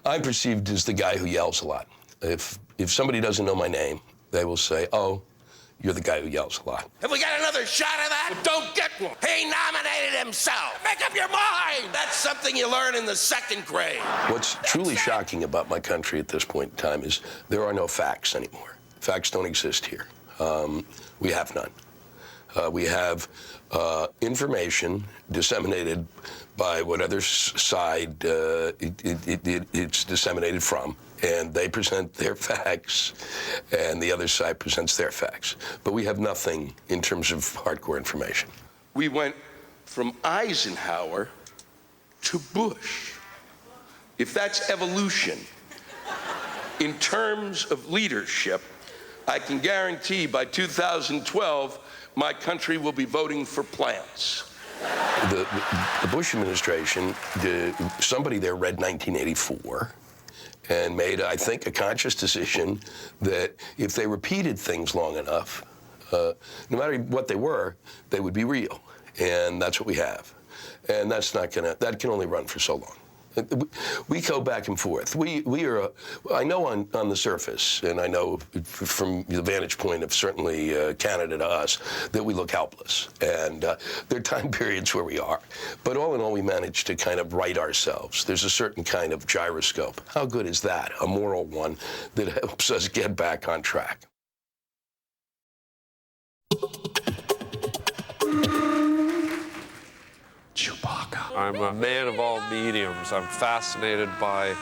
I'm perceived as the guy who yells a lot. If somebody doesn't know my name, they will say, "Oh, you're the guy who yells a lot." Have we got another shot of that? Well, don't get one. He nominated himself. Make up your mind. That's something you learn in the second grade. What's truly shocking about my country at this point in time is there are no facts anymore. Facts don't exist here. We have none. We have information disseminated by whatever side it's disseminated from, and they present their facts, and the other side presents their facts. But we have nothing in terms of hardcore information. We went from Eisenhower to Bush. If that's evolution, in terms of leadership, I can guarantee by 2012, my country will be voting for plants. The Bush administration, somebody there read 1984 and made, I think, a conscious decision that if they repeated things long enough, no matter what they were, they would be real. And that's what we have. And that's not gonna, that can only run for so long. We go back and forth. We are, I know on the surface, and I know from the vantage point of certainly Canada to us, that we look helpless. And there are time periods where we are. But all in all, we manage to kind of right ourselves. There's a certain kind of gyroscope. How good is that? A moral one that helps us get back on track. Chewbacca. I'm a man of all mediums. I'm fascinated by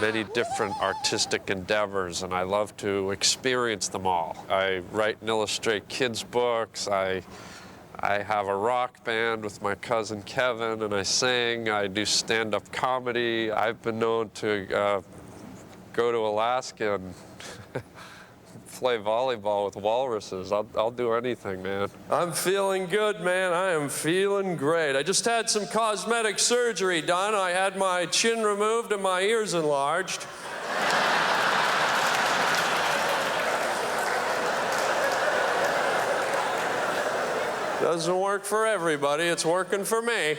many different artistic endeavors, and I love to experience them all. I write and illustrate kids' books. I have a rock band with my cousin Kevin, and I sing. I do stand-up comedy. I've been known to go to Alaska and play volleyball with walruses. I'll do anything, man. I'm feeling good, man. I am feeling great. I just had some cosmetic surgery done. I had my chin removed and my ears enlarged. Doesn't work for everybody. It's working for me.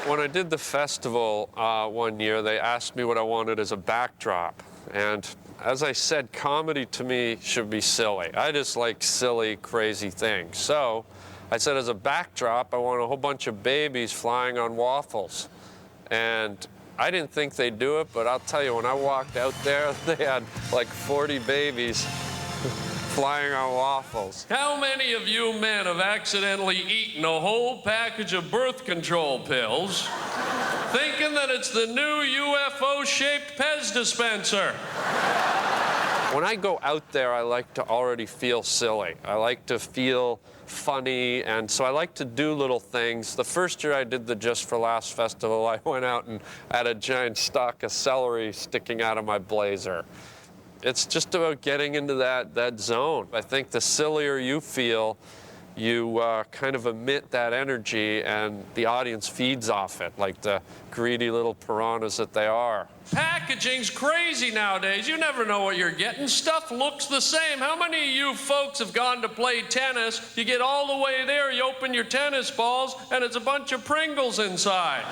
When I did the festival one year, they asked me what I wanted as a backdrop. And as I said, comedy to me should be silly. I just like silly, crazy things. So I said, as a backdrop, I want a whole bunch of babies flying on waffles. And I didn't think they'd do it, but I'll tell you, when I walked out there, they had like 40 babies flying on waffles. How many of you men have accidentally eaten a whole package of birth control pills, thinking that it's the new UFO-shaped Pez dispenser? When I go out there, I like to already feel silly. I like to feel funny, and so I like to do little things. The first year I did the Just for Laughs festival, I went out and had a giant stalk of celery sticking out of my blazer. It's just about getting into that zone. I think the sillier you feel, you kind of emit that energy, and the audience feeds off it, like the greedy little piranhas that they are. Packaging's crazy nowadays. You never know what you're getting. Stuff looks the same. How many of you folks have gone to play tennis? You get all the way there, you open your tennis balls, and it's a bunch of Pringles inside.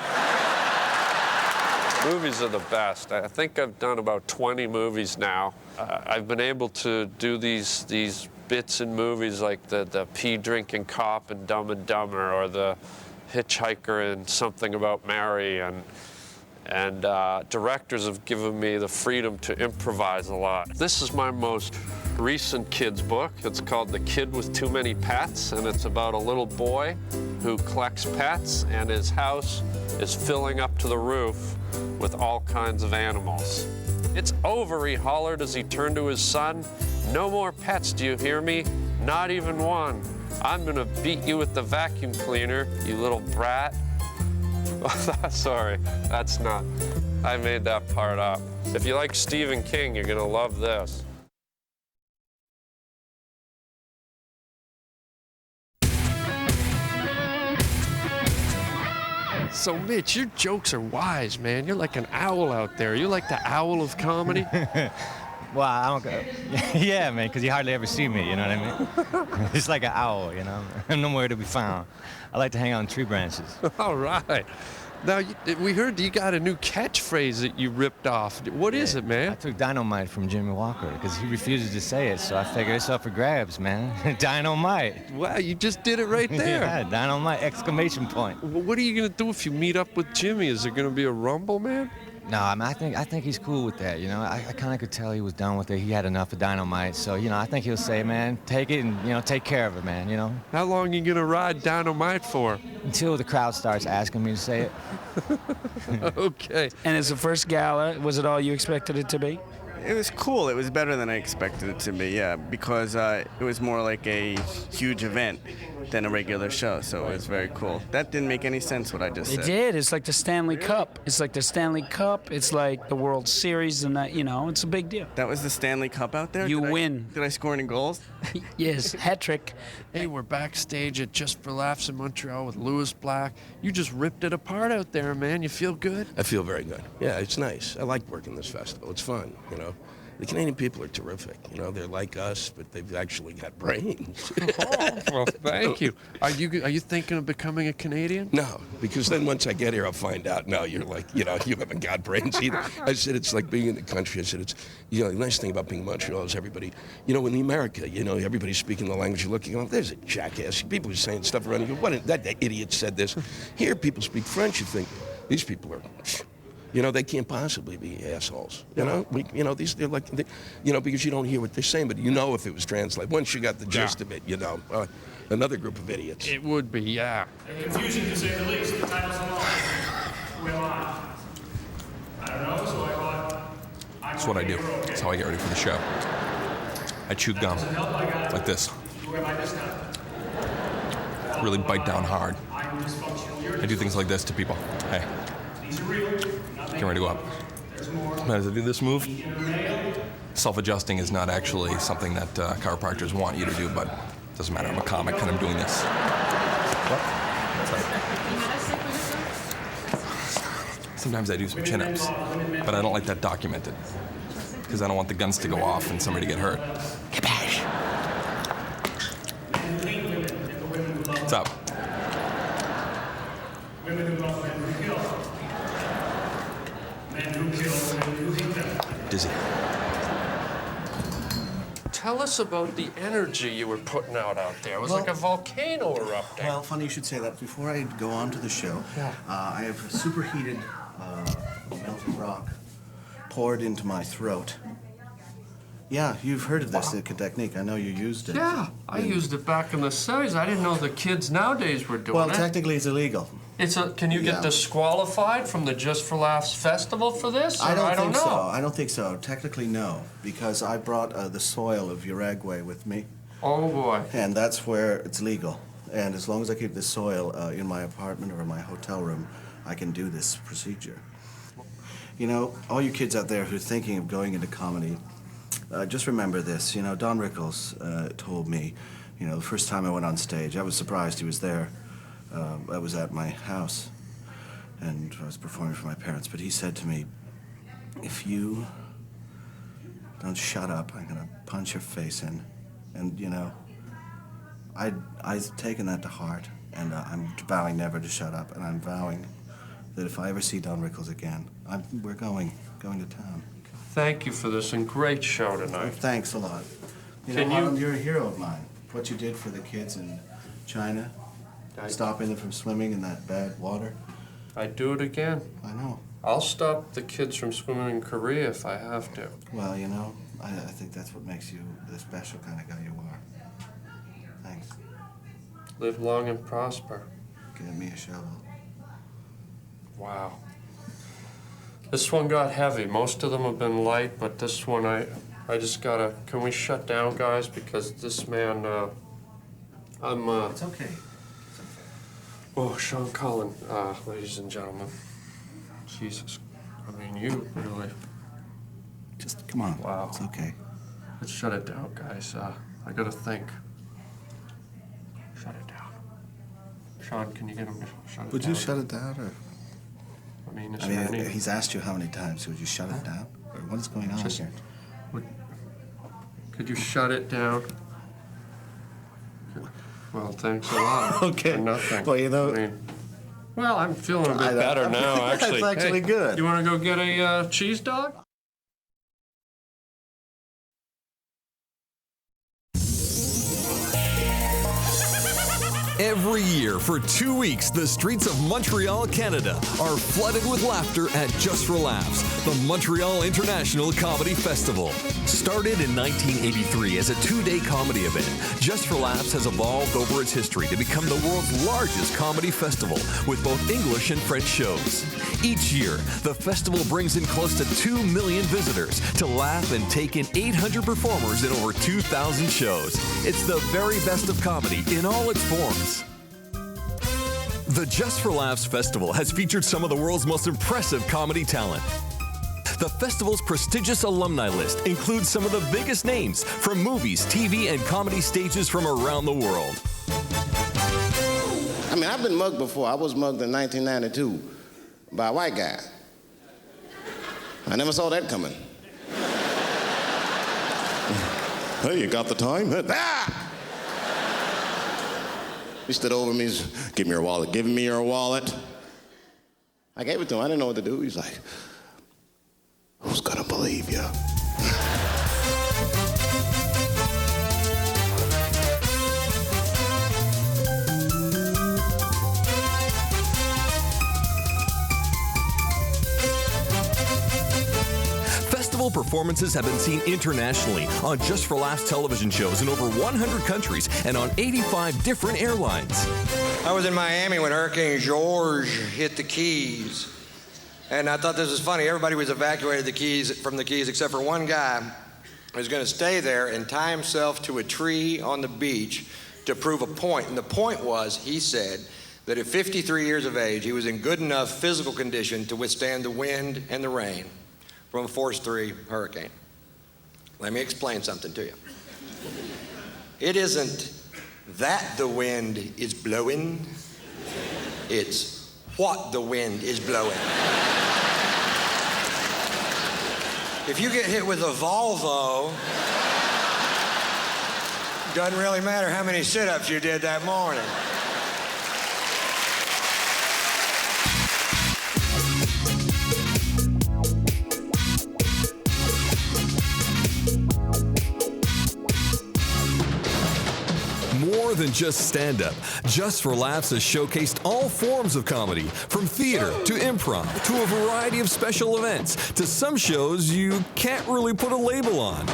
Movies are the best. I think I've done about 20 movies now. I've been able to do these bits in movies like the pee-drinking cop in Dumb and Dumber, or the hitchhiker in Something About Mary, and directors have given me the freedom to improvise a lot. This is my most recent kids book. It's called The Kid with Too Many Pets, and it's about a little boy who collects pets, and his house is filling up to the roof with all kinds of animals. "It's over," he hollered as he turned to his son. "No more pets, do you hear me? Not even one. I'm gonna beat you with the vacuum cleaner, you little brat." Sorry, that's not. I made that part up. If you like Stephen King, you're gonna love this. So, Mitch, your jokes are wise, man. You're like an owl out there. You're like the owl of comedy. Well, I don't go. Yeah, man, because you hardly ever see me, you know what I mean? It's like an owl, you know? I'm nowhere to be found. I like to hang out on tree branches. All right. Now, we heard you got a new catchphrase that you ripped off. What is it, I man? took dynamite from Jimmy Walker because he refuses to say it, so I figured it's up for grabs, man. Dynamite. Wow, you just did it right there. Yeah, dynamite, exclamation point. Well, what are you going to do if you meet up with Jimmy? Is there going to be a rumble, man? No, I mean, I think he's cool with that, you know? I kind of could tell he was done with it. He had enough of dynamite, so, you know, I think he'll say, man, take it and, you know, take care of it, man, you know? How long are you going to ride Dynamite for? Until the crowd starts asking me to say it. Okay. And as the first gala, was it all you expected it to be? It was cool. It was better than I expected it to be, yeah, because it was more like a huge event than a regular show, so it was very cool. That didn't make any sense, what I just It said. did. It's like the Stanley Cup. It's like the Stanley Cup. It's like the World Series, and that, you know, it's a big deal. That was the Stanley Cup out there? You Did I- win. Did I score any goals? Yes, hat trick. Hey, we're backstage at Just for Laughs in Montreal with Louis Black. You just ripped it apart out there, man. You feel good? I feel very good. Yeah, it's nice. I like working this festival. It's fun, you know. The Canadian people are terrific. You know, they're like us, but they've actually got brains. Well, thank you. Are you thinking of becoming a Canadian? No, because then once I get here, I'll find out. No, you're like, you know, you haven't got brains either. I said it's like being in the country. I said it's, you know, the nice thing about being in Montreal is everybody, you know, in the America, you know, everybody's speaking the language. You're looking, oh, there's a jackass. People are saying stuff around. You go, that idiot said this. Here, people speak French. You think these people are. You know, they can't possibly be assholes. You know, they're like, you know, because you don't hear what they're saying, but you know if it was translated. Once you got the gist of it, you know, another group of idiots. It would be, yeah. Confusing to say the least. The title's alone. Who am I don't know, so I thought. That's what I do. That's how I get ready for the show. I chew gum like this. Who am I this time? Really bite down hard. I'm dysfunctional. I do things like this to people. Hey, These are real. get ready to go up. As I do this move, self-adjusting is not actually something that chiropractors want you to do, but it doesn't matter. I'm a comic and I'm doing this. What? Sometimes I do some chin-ups, but I don't like that documented because I don't want the guns to go off and somebody to get hurt. Kabash! What's up? Women who love men who kill. Men who kill, men who hate them. Dizzy. Tell us about the energy you were putting out there. It was like a volcano erupting. Well, funny you should say that. Before I go on to the show, I have superheated melted rock poured into my throat. Yeah, you've heard of this technique. I know you used it. Yeah, I used it back in the 70s. I didn't know the kids nowadays were doing Well, it. technically it's illegal. Can you get Yeah. disqualified from the Just for Laughs festival for this? Or I don't think know. so. I don't think so. Technically, no, because I brought the soil of Uruguay with me, Oh boy. and that's where it's legal. And as long as I keep the soil in my apartment or my hotel room, I can do this procedure. You know, all you kids out there who are thinking of going into comedy, just remember this. You know, Don Rickles told me, you know, the first time I went on stage, I was surprised he was there. I was at my house, and I was performing for my parents, but he said to me, if you don't shut up, I'm gonna punch your face in. And, you know, I've taken that to heart, and I'm vowing never to shut up, and I'm vowing that if I ever see Don Rickles again, we're going to town. Thank you for this and great show tonight. Thanks a lot. You Can know, you- Harlan, you're a hero of mine. What you did for the kids in China, stopping them from swimming in that bad water. I'd do it again. I know. I'll stop the kids from swimming in Korea if I have to. Well, you know, I think that's what makes you the special kind of guy you are. Thanks. Live long and prosper. Give me a shovel. Wow. This one got heavy. Most of them have been light, but this one I just gotta. Can we shut down, guys? Because this man, It's okay. Oh, Sean Cullen, ladies and gentlemen. Jesus. I mean, you really. Just come on. Wow. It's okay. Let's shut it down, guys. I gotta think. Shut it down. Sean, can you get him to shut it down? Would you shut it down, or? I mean, is I there mean, any... he's asked you how many times. Would you shut it down, or what is going on Just- here? Could you shut it down? Well, thanks a lot. Okay. For nothing. Well, you know- I mean, well, I'm feeling a bit better now, actually. That's actually good. You want to go get a cheese dog? Every year for 2 weeks, the streets of Montreal, Canada are flooded with laughter at Just for Laughs, the Montreal International Comedy Festival. Started in 1983 as a 2-day comedy event, Just for Laughs has evolved over its history to become the world's largest comedy festival with both English and French shows. Each year, the festival brings in close to 2 million visitors to laugh and take in 800 performers in over 2,000 shows. It's the very best of comedy in all its forms. The Just for Laughs Festival has featured some of the world's most impressive comedy talent. The festival's prestigious alumni list includes some of the biggest names from movies, TV, and comedy stages from around the world. I mean, I've been mugged before. I was mugged in 1992 by a white guy. I never saw that coming. Hey, you got the time? Ah! He stood over me, give me your wallet, give me your wallet. I gave it to him, I didn't know what to do. He's like, who's gonna believe you? Festival performances have been seen internationally on Just for Laughs television shows in over 100 countries and on 85 different airlines. I was in Miami when Hurricane George hit the Keys. And I thought this was funny. Everybody was evacuated from the Keys except for one guy who was going to stay there and tie himself to a tree on the beach to prove a point. And the point was, he said, that at 53 years of age, he was in good enough physical condition to withstand the wind and the rain from a Force 3 hurricane. Let me explain something to you. It isn't that the wind is blowing, it's what the wind is blowing. If you get hit with a Volvo, doesn't really matter how many sit-ups you did that morning. More than just stand-up, Just for Laughs has showcased all forms of comedy, from theater to improv to a variety of special events to some shows you can't really put a label on.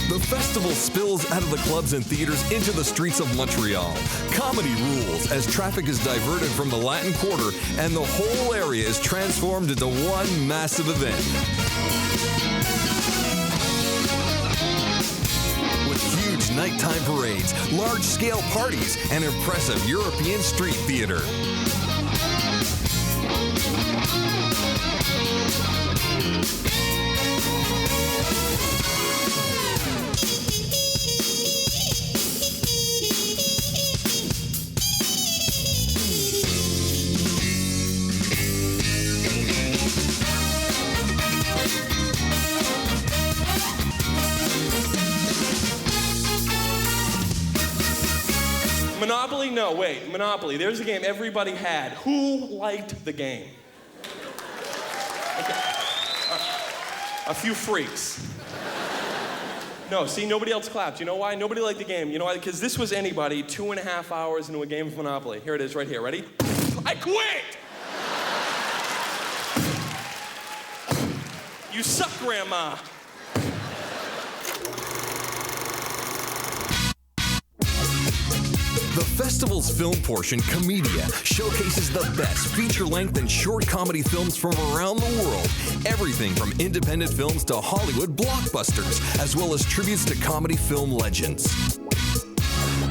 The festival spills out of the clubs and theaters into the streets of Montreal. Comedy rules as traffic is diverted from the Latin Quarter and the whole area is transformed into one massive event. With huge nighttime parades, large-scale parties, and impressive European street theater. Monopoly? No, wait. Monopoly. There's a game everybody had. Who liked the game? Okay. A few freaks. No, see, nobody else clapped. You know why? Nobody liked the game. You know why? Because this was anybody 2.5 hours into a game of Monopoly. Here it is right here. Ready? I quit! You suck, Grandma. The festival's film portion, Comedia, showcases the best feature-length and short comedy films from around the world. Everything from independent films to Hollywood blockbusters, as well as tributes to comedy film legends.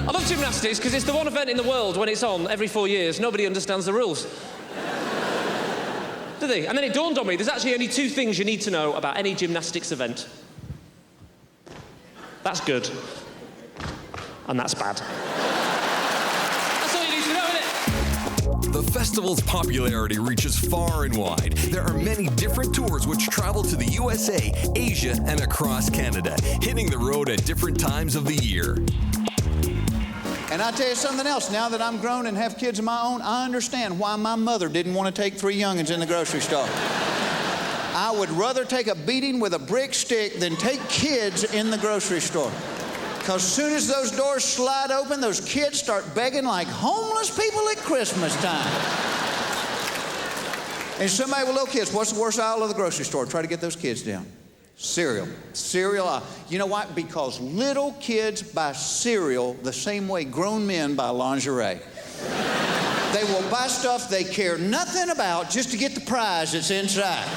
I love gymnastics because it's the one event in the world when it's on every 4 years, nobody understands the rules. Do they? And then it dawned on me, there's actually only 2 things you need to know about any gymnastics event. That's good. And that's bad. That's all you need to know, innit? The festival's popularity reaches far and wide. There are many different tours which travel to the USA, Asia, and across Canada, hitting the road at different times of the year. And I tell you something else, now that I'm grown and have kids of my own, I understand why my mother didn't want to take 3 youngins in the grocery store. I would rather take a beating with a brick stick than take kids in the grocery store. Because as soon as those doors slide open, those kids start begging like homeless people at Christmas time. And somebody with little kids, what's the worst aisle of the grocery store? Try to get those kids down. Cereal. Cereal. You know why? Because little kids buy cereal the same way grown men buy lingerie. They will buy stuff they care nothing about just to get the prize that's inside.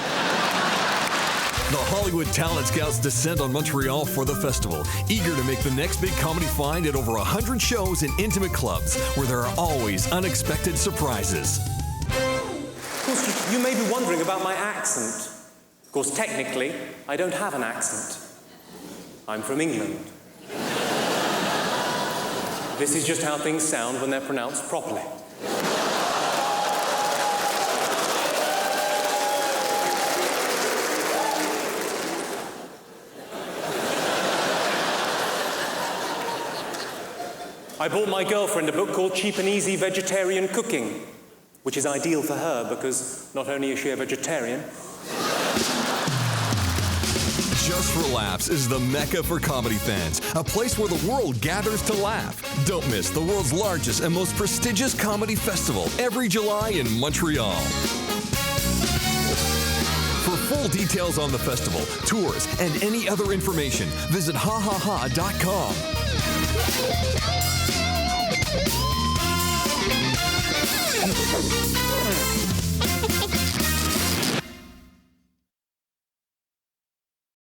The Hollywood Talent Scouts descend on Montreal for the festival, eager to make the next big comedy find at over 100 shows and intimate clubs, where there are always unexpected surprises. Of course, you may be wondering about my accent. Of course, technically, I don't have an accent. I'm from England. This is just how things sound when they're pronounced properly. I bought my girlfriend a book called Cheap and Easy Vegetarian Cooking, which is ideal for her because not only is she a vegetarian. Just for Laughs is the mecca for comedy fans, a place where the world gathers to laugh. Don't miss the world's largest and most prestigious comedy festival every July in Montreal. For full details on the festival, tours, and any other information, visit hahaha.com.